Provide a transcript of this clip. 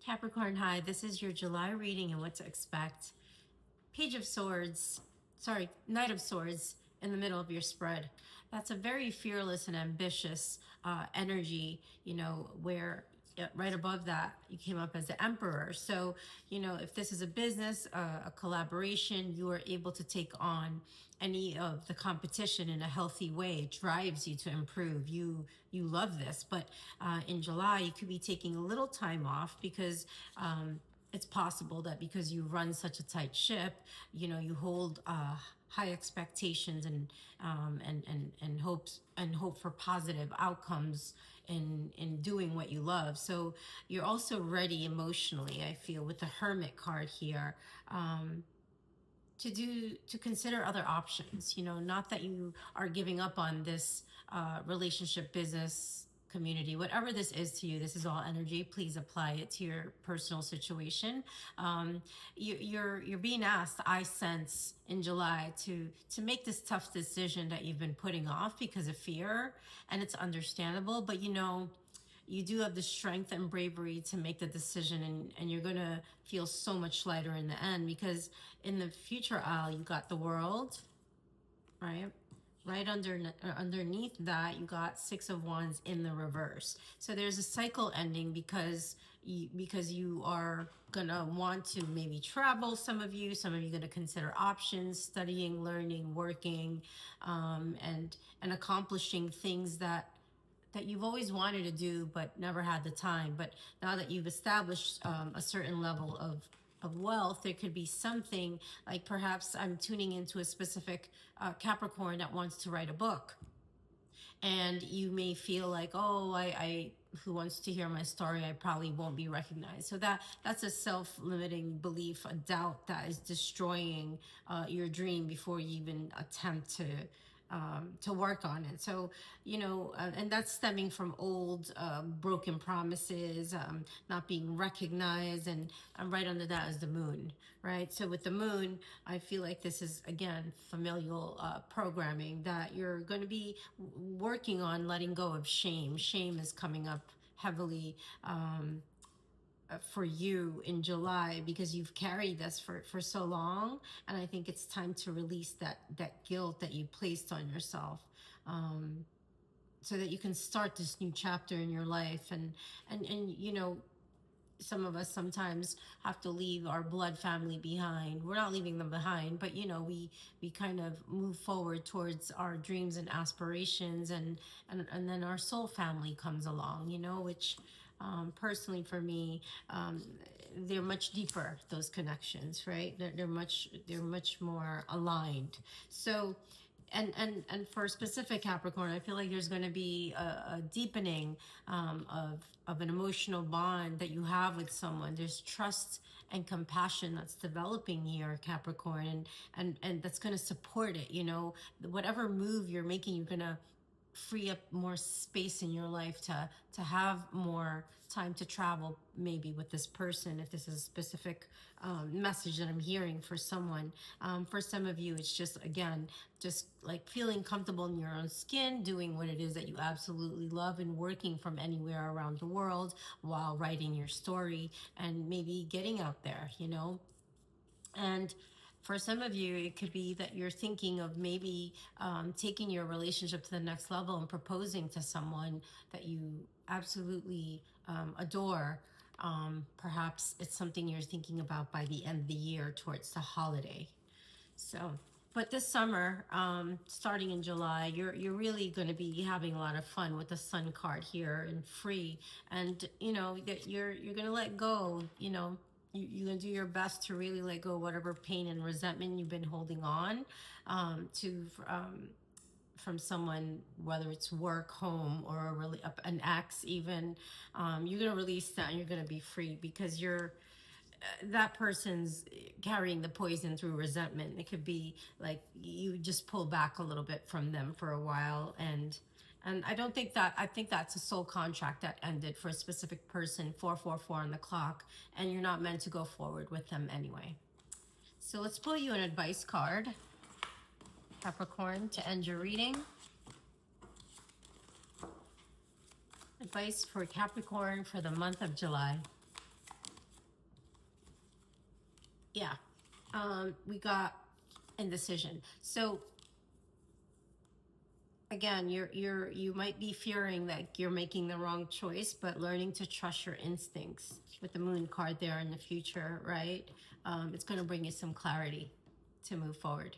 Capricorn, hi. This is your July reading and what to expect. Page of Swords, sorry, Knight of Swords in the middle of your spread. That's a very fearless and ambitious energy, where right above that you came up as the Emperor. So, if this is a business, a collaboration, you are able to take on any of the competition in a healthy way. It drives you to improve. You love this, but in July you could be taking a little time off because it's possible that because you run such a tight ship, you hold high expectations and hopes and hope for positive outcomes in doing what you love. So you're also ready emotionally, I feel, with the Hermit card here. To consider other options, not that you are giving up on this relationship, business, community, whatever this is to you. This is all energy. Please apply it to your personal situation. You're being asked, I sense, in July to make this tough decision that you've been putting off because of fear, and it's understandable, but you do have the strength and bravery to make the decision, and you're going to feel so much lighter in the end, because in the future aisle, you got the World, right? Right underneath that, you got Six of Wands in the reverse. So there's a cycle ending because you are gonna want to maybe travel. Some of you gonna consider options, studying, learning, working, and accomplishing things that you've always wanted to do but never had the time. But now that you've established a certain level of wealth, there could be something like, perhaps I'm tuning into a specific Capricorn that wants to write a book. And you may feel like, oh, I who wants to hear my story, I probably won't be recognized. So that's a self-limiting belief, a doubt that is destroying your dream before you even attempt to work on it. So, and that's stemming from old broken promises, not being recognized, and right under that is the Moon, right? So with the Moon, I feel like this is, again, familial programming that you're going to be working on letting go of shame. Shame is coming up heavily for you in July, because you've carried this for so long, and I think it's time to release that guilt that you placed on yourself, so that you can start this new chapter in your life. And some of us sometimes have to leave our blood family behind. We're not leaving them behind, but we kind of move forward towards our dreams and aspirations, and then our soul family comes along, which personally for me, they're much deeper, those connections, right? They're much more aligned. So and for specific Capricorn, I feel like there's going to be a deepening of an emotional bond that you have with someone. There's trust and compassion that's developing here, Capricorn, and that's going to support it. Whatever move you're making, you're going to free up more space in your life to have more time to travel, maybe with this person, if this is a specific message that I'm hearing for someone. For some of you, it's just, again, just like feeling comfortable in your own skin, doing what it is that you absolutely love, and working from anywhere around the world while writing your story, and maybe getting out there, and for some of you, it could be that you're thinking of maybe taking your relationship to the next level and proposing to someone that you absolutely adore. Perhaps it's something you're thinking about by the end of the year, towards the holiday. So, but this summer, starting in July, you're really going to be having a lot of fun with the Sun card here, and free, and you're going to let go. You're going to do your best to really let go of whatever pain and resentment you've been holding on from someone, whether it's work, home, or really an ex even. You're going to release that, and you're going to be free, because that person's carrying the poison through resentment. It could be like you just pull back a little bit from them for a while, and I think that's a soul contract that ended for a specific person, 444 on the clock, and you're not meant to go forward with them anyway. So let's pull you an advice card, Capricorn, to end your reading. Advice for Capricorn for the month of July. Yeah. We got indecision. So again, you might be fearing that you're making the wrong choice, but learning to trust your instincts with the moon card there in the future, right? It's going to bring you some clarity to move forward.